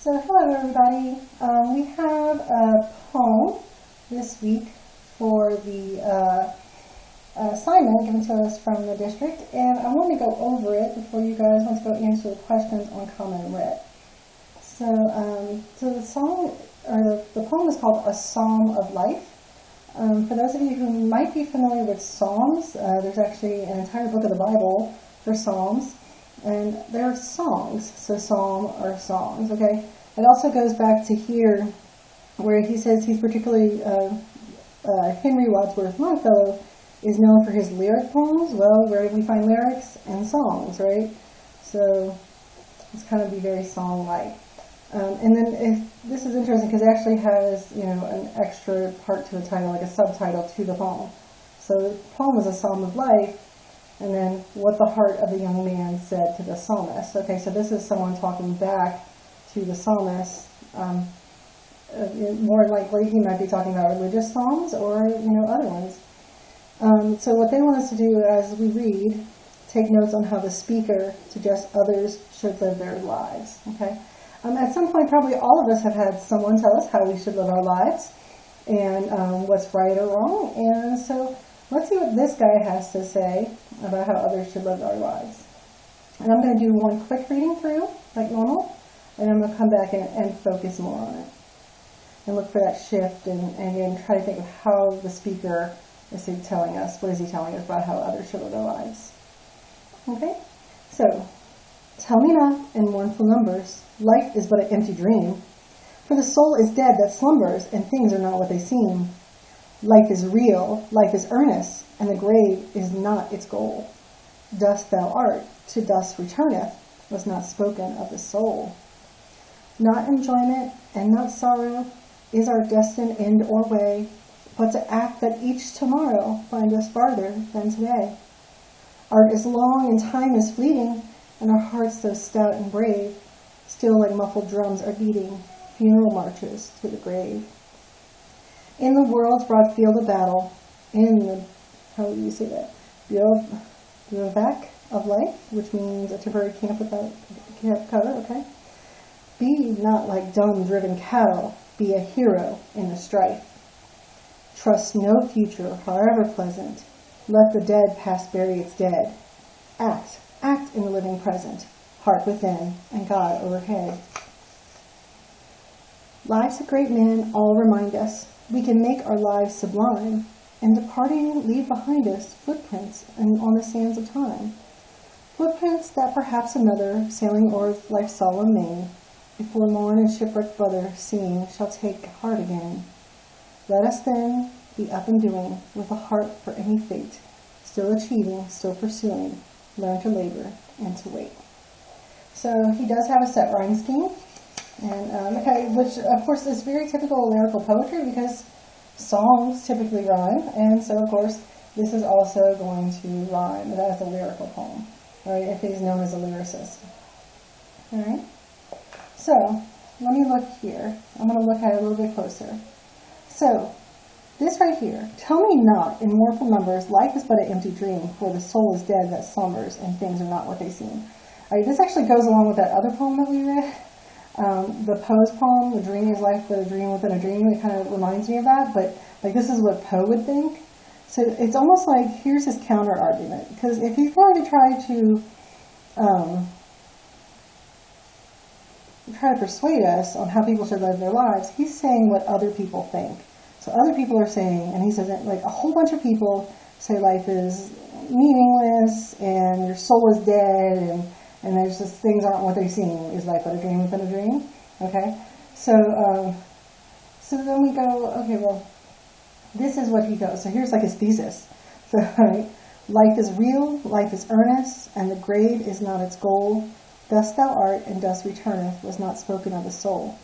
So hello everybody. We have a poem this week for the assignment given to us from the district, and I want to go over it before you guys want to go answer the questions on Common and Writ. So, the song, or the poem is called A Psalm of Life. For those of you who might be familiar with Psalms, there's actually an entire book of the Bible for Psalms. And they're songs, so psalm are songs, okay? It also goes back to here where he says he's particularly, Henry Wadsworth Longfellow is known for his lyric poems. Well, where do we find lyrics? And songs, right? So it's kind of be very song-like. And then this is interesting because it actually has, an extra part to the title, like a subtitle to the poem. So the poem is a psalm of life. And then what the heart of the young man said to the psalmist. Okay, so this is someone talking back to the psalmist. More likely he might be talking about religious psalms or, other ones. So what they want us to do as we read, take notes on how the speaker suggests others should live their lives. Okay. At some point, probably all of us have had someone tell us how we should live our lives and what's right or wrong. And so let's see what this guy has to say about how others should live their lives. And I'm going to do one quick reading through, like normal, and I'm going to come back and focus more on it. And look for that shift and try to think of how the speaker is telling us, what is he telling us about how others should live their lives. Okay? So, tell me not in mournful numbers, life is but an empty dream. For the soul is dead that slumbers, and things are not what they seem. Life is real, life is earnest, and the grave is not its goal. Dust thou art, to dust returneth, was not spoken of the soul. Not enjoyment, and not sorrow, is our destined end or way, but to act that each tomorrow find us farther than today. Art is long and time is fleeting, and our hearts though stout and brave, still like muffled drums are beating funeral marches to the grave. In the world's broad field of battle, in the, how do you say that? Bivouac of life, which means a temporary camp without camp cover, okay? Be not like dumb driven cattle, be a hero in the strife. Trust no future, however pleasant. Let the dead past bury its dead. Act in the living present, heart within, and God overhead. Lives of great men all remind us we can make our lives sublime, and departing leave behind us footprints on the sands of time. Footprints that perhaps another, sailing o'er life's solemn main, a forlorn and shipwrecked brother, seeing, shall take heart again. Let us then be up and doing, with a heart for any fate, still achieving, still pursuing, learn to labor and to wait. So he does have a set rhyme scheme. And which of course is very typical lyrical poetry because songs typically rhyme, and so of course this is also going to rhyme as a lyrical poem, right? If he's known as a lyricist. All right. So let me look here. I'm going to look at it a little bit closer. So this right here, tell me not in mournful numbers, life is but an empty dream, for the soul is dead that slumbers, and things are not what they seem. All right. This actually goes along with that other poem that we read. The Poe's poem, The Dream is Life but a Dream Within a Dream, it kind of reminds me of that, but this is what Poe would think. So it's almost like, here's his counter argument, because if he's going to try to persuade us on how people should live their lives, he's saying what other people think. So other people are saying, and he says that, a whole bunch of people say life is meaningless, and your soul is dead, and there's just things aren't what they seem. Is life but a dream within a dream? Okay. So then we go, okay, well, this is what he goes. So here's his thesis. So, right, life is real, life is earnest, and the grave is not its goal. Dust thou art, and dust returneth, was not spoken of the soul.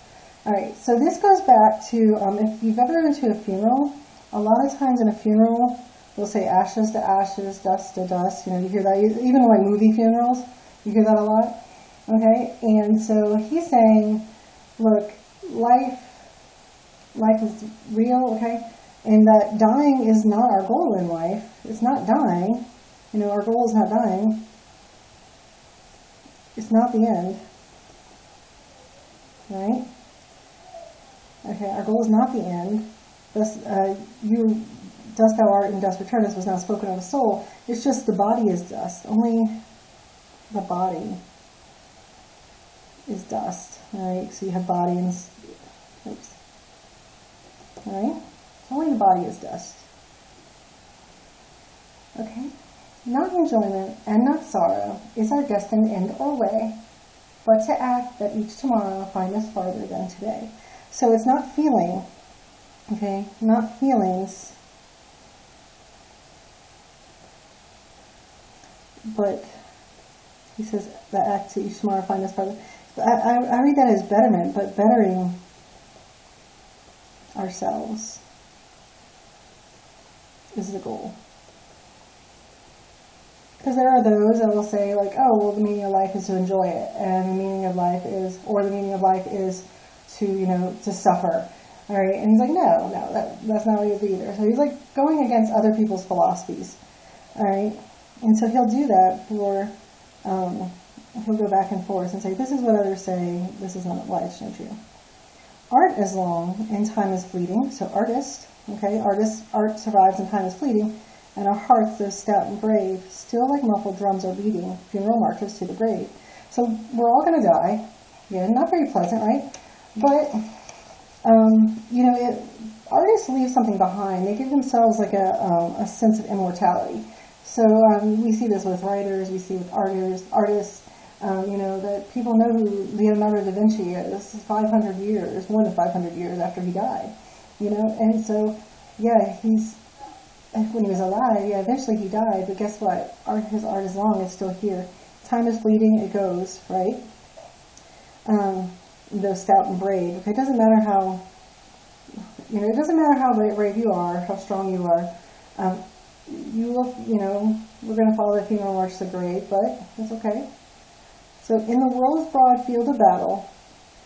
All right. So this goes back to, if you've ever been to a funeral, a lot of times in a funeral, they'll say ashes to ashes, dust to dust. You hear that, even in movie funerals. You hear that a lot? Okay? And so he's saying, look, life is real, okay? And that dying is not our goal in life. It's not dying. Our goal is not dying. It's not the end. right? Okay, our goal is not the end. Thus, dust thou art, and dust returnest was not spoken of a soul. It's just the body is dust. Only the body is dust, right? So you have body and, oops, right? Only the body is dust. Okay? Not enjoyment and not sorrow is our destined end or way, but to act that each tomorrow find us farther than today. So it's not feeling, okay? Not feelings, but he says that act to each tomorrow find us farther. I read that as betterment, but bettering ourselves is the goal. Because there are those that will say, like, oh, well, the meaning of life is to enjoy it, and the meaning of life is, or the meaning of life is to, to suffer. All right, and he's like, no, that's not what it is either. So he's like going against other people's philosophies. All right, and so he'll do that for, he'll go back and forth and say, this is what others say, this is not why it's not true. Art is long and time is fleeting. So art survives and time is fleeting. And our hearts, though stout and brave, still like muffled drums are beating, funeral marches to the grave. So we're all going to die. Yeah, not very pleasant, right? But, artists leave something behind. They give themselves like a sense of immortality. So we see this with writers, we see with artists, that people know who Leonardo da Vinci is 500 years, more than 500 years after he died. And so, yeah, when he was alive, yeah, eventually he died, but guess what? His art is long, it's still here. Time is fleeting, it goes, right? Though stout and brave. Okay, it doesn't matter how, brave you are, how strong you are. You will, we're going to follow the funeral march to the grave, but it's okay. So, in the world's broad field of battle,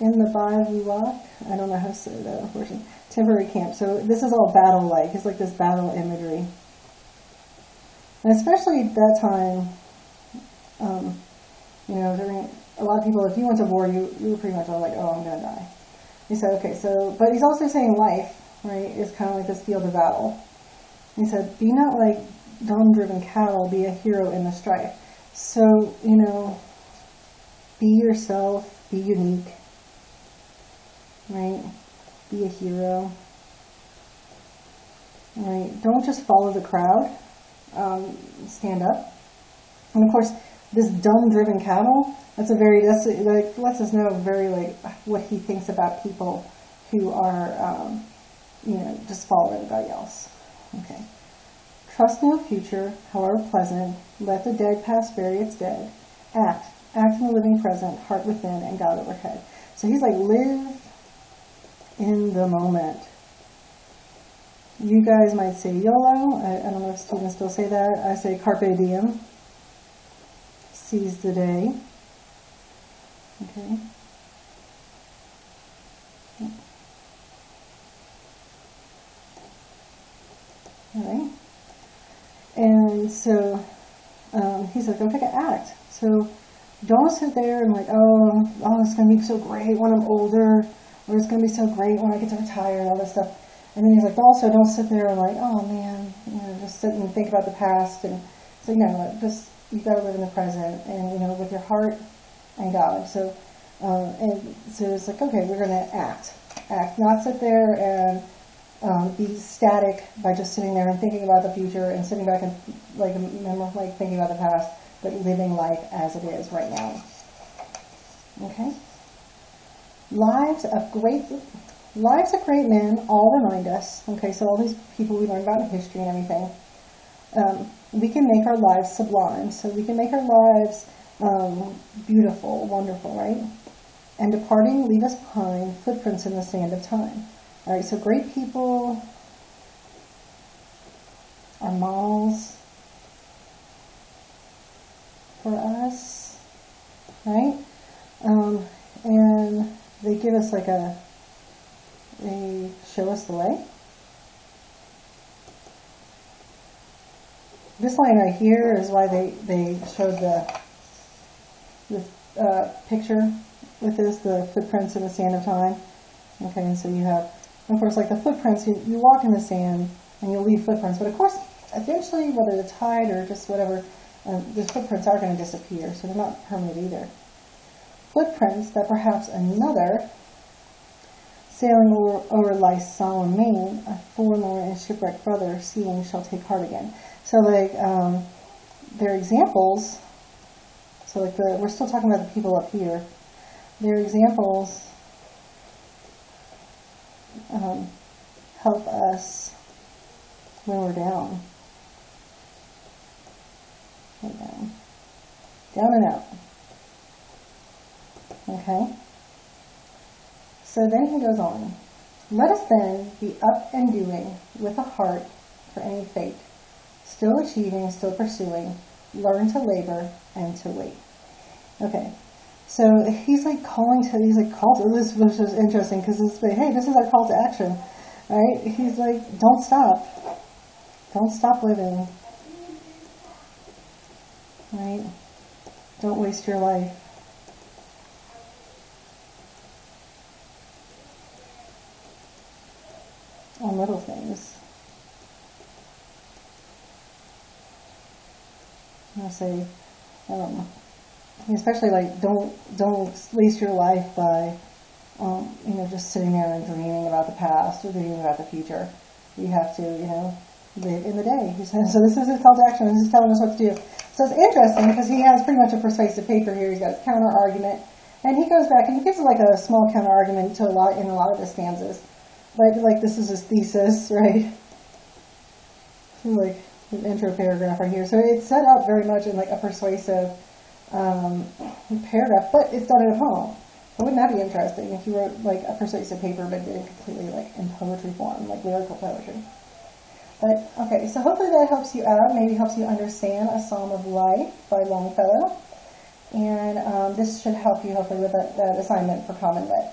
in the bivouac, I don't know how to say that, unfortunately, temporary camp. So this is all battle-like. It's like this battle imagery. And especially at that time, during a lot of people, if you went to war, you were pretty much all like, oh, I'm going to die. He said, okay, but he's also saying life, right, is kind of like this field of battle. He said, be not like dumb-driven cattle, be a hero in the strife. So, be yourself, be unique, right? Be a hero, right? Don't just follow the crowd. Stand up. And of course, this dumb-driven cattle, lets us know very what he thinks about people who are, just follow everybody else. Okay. Trust no future, however pleasant. Let the dead past bury its dead. Act in the living present, heart within, and God overhead. So he's like, live in the moment. You guys might say YOLO. I don't know if students still say that. I say carpe diem. Seize the day. Okay. All right. And so he's like, okay, act. So don't sit there and it's going to be so great when I'm older, or it's going to be so great when I get to retire and all this stuff. And then he's like, also don't sit there and oh man, just sit and think about the past. And it's like, no, just, you got to live in the present and, with your heart and God. So, and so it's like, okay, we're going to act, not sit there and be static by just sitting there and thinking about the future and sitting back and thinking about the past, but living life as it is right now. Okay? Lives of great men all remind us, okay, so all these people we learned about in history and everything, we can make our lives sublime, so we can make our lives beautiful, wonderful, right? And departing, leave us behind footprints in the sand of time. All right, so great people are models for us, right? And they give us they show us the way. This line right here is why they showed this picture with this, the footprints in the sand of time. Okay, and so you have, of course, like the footprints, you walk in the sand and you'll leave footprints, but of course, eventually, whether the tide or just whatever, the footprints are going to disappear, so they're not permanent either. Footprints that perhaps another, sailing over life's solemn main, a forlorn and shipwrecked brother, seeing shall take heart again. So, like, they're examples. So, like, we're still talking about the people up here. They're examples help us when we're down. Down and out. Okay? So then he goes on. Let us then be up and doing with a heart for any fate, still achieving, still pursuing, learn to labor and to wait. Okay. So he's like calling to, this which is interesting because it's like, hey, this is our call to action, right? He's like, don't stop living, right? Don't waste your life. On little things. I'll say, especially like don't waste your life by just sitting there and dreaming about the past or dreaming about the future. You have to live in the day. He says, so this is his call to action. This is telling us what to do. So it's interesting because he has pretty much a persuasive paper here. He's got his counter argument, and he goes back and he gives like a small counter argument in a lot of the stanzas. But like this is his thesis, right? Like an intro paragraph right here. So it's set up very much in like a persuasive paragraph, but it's done at a poem. So wouldn't that be interesting if you wrote like a persuasive paper but did it completely like in poetry form, like lyrical poetry? But okay, so hopefully that helps you out, maybe helps you understand A Psalm of Life by Longfellow. And this should help you hopefully with that assignment for Common Lit.